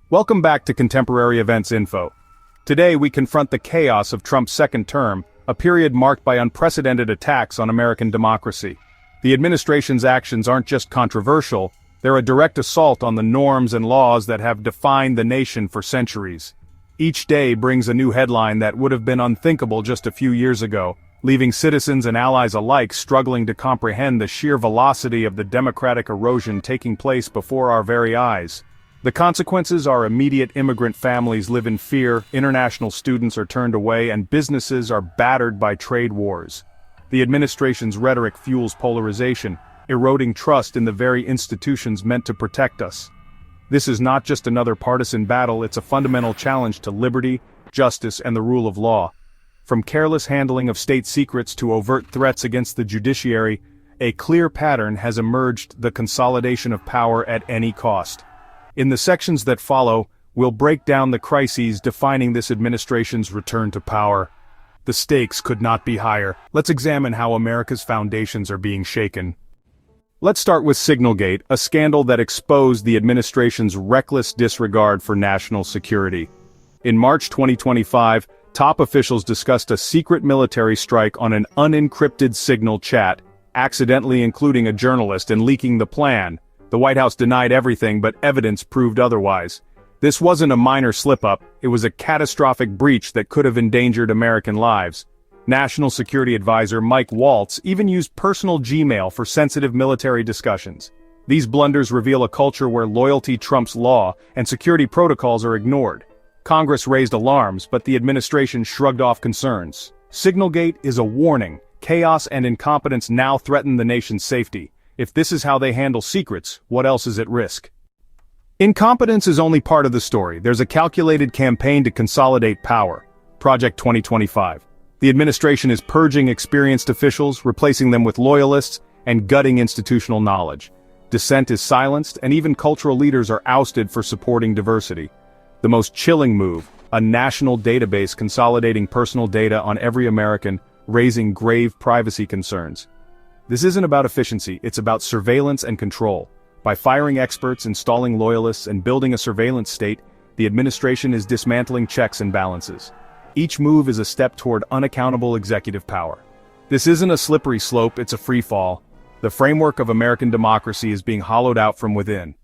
Welcome back to Contemporary Events Info. Today we confront the chaos of Trump's second term, a period marked by unprecedented attacks on American democracy. The administration's actions aren't just controversial, they're a direct assault on the norms and laws that have defined the nation for centuries. Each day brings a new headline that would have been unthinkable just a few years ago, leaving citizens and allies alike struggling to comprehend the sheer velocity of the democratic erosion taking place before our very eyes. The consequences are immediate: immigrant families live in fear, international students are turned away, and businesses are battered by trade wars. The administration's rhetoric fuels polarization, eroding trust in the very institutions meant to protect us. This is not just another partisan battle, it's a fundamental challenge to liberty, justice, and the rule of law. From careless handling of state secrets to overt threats against the judiciary, a clear pattern has emerged: the consolidation of power at any cost. In the sections that follow, we'll break down the crises defining this administration's return to power. The stakes could not be higher. Let's examine how America's foundations are being shaken. Let's start with Signalgate, a scandal that exposed the administration's reckless disregard for national security. In March 2025, top officials discussed a secret military strike on an unencrypted Signal chat, accidentally including a journalist and leaking the plan. The White House denied everything, but evidence proved otherwise. This wasn't a minor slip-up, it was a catastrophic breach that could have endangered American lives. National Security Advisor Mike Waltz even used personal Gmail for sensitive military discussions. These blunders reveal a culture where loyalty trumps law and security protocols are ignored. Congress raised alarms, but the administration shrugged off concerns. Signalgate is a warning. Chaos and incompetence now threaten the nation's safety. If this is how they handle secrets, what else is at risk? Incompetence is only part of the story. There's a calculated campaign to consolidate power. Project 2025. The administration is purging experienced officials, replacing them with loyalists, and gutting institutional knowledge. Dissent is silenced, and even cultural leaders are ousted for supporting diversity. The most chilling move: a national database consolidating personal data on every American, raising grave privacy concerns. This isn't about efficiency, it's about surveillance and control. By firing experts, installing loyalists, and building a surveillance state, the administration is dismantling checks and balances. Each move is a step toward unaccountable executive power. This isn't a slippery slope, it's a free fall. The framework of American democracy is being hollowed out from within.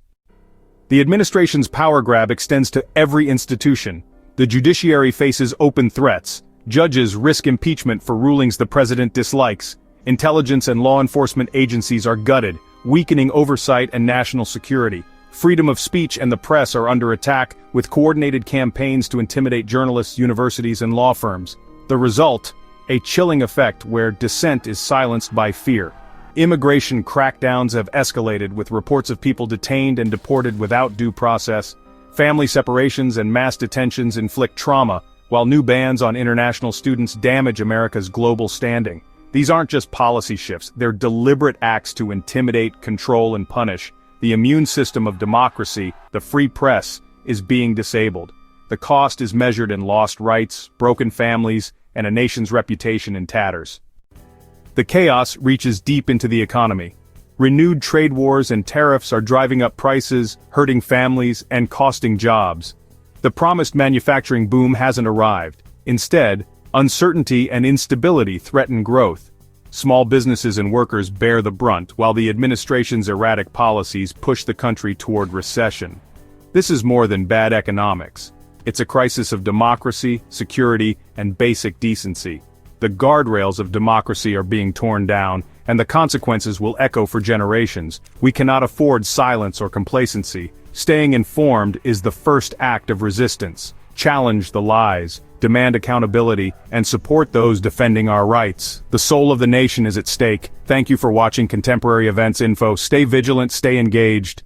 The administration's power grab extends to every institution. The judiciary faces open threats. Judges risk impeachment for rulings the president dislikes. Intelligence and law enforcement agencies are gutted, weakening oversight and national security. Freedom of speech and the press are under attack, with coordinated campaigns to intimidate journalists, universities, and law firms. The result: a chilling effect where dissent is silenced by fear. Immigration crackdowns have escalated, with reports of people detained and deported without due process. Family separations and mass detentions inflict trauma, while new bans on international students damage America's global standing. These aren't just policy shifts, they're deliberate acts to intimidate, control, and punish. The immune system of democracy, the free press, is being disabled. The cost is measured in lost rights, broken families, and a nation's reputation in tatters. The chaos reaches deep into the economy. Renewed trade wars and tariffs are driving up prices, hurting families, and costing jobs. The promised manufacturing boom hasn't arrived. Instead, uncertainty and instability threaten growth. Small businesses and workers bear the brunt, while the administration's erratic policies push the country toward recession. This is more than bad economics. It's a crisis of democracy, security, and basic decency. The guardrails of democracy are being torn down, and the consequences will echo for generations. We cannot afford silence or complacency. Staying informed is the first act of resistance. Challenge the lies, demand accountability, and support those defending our rights. The soul of the nation is at stake. Thank you for watching Contemporary Events Info. Stay vigilant, stay engaged.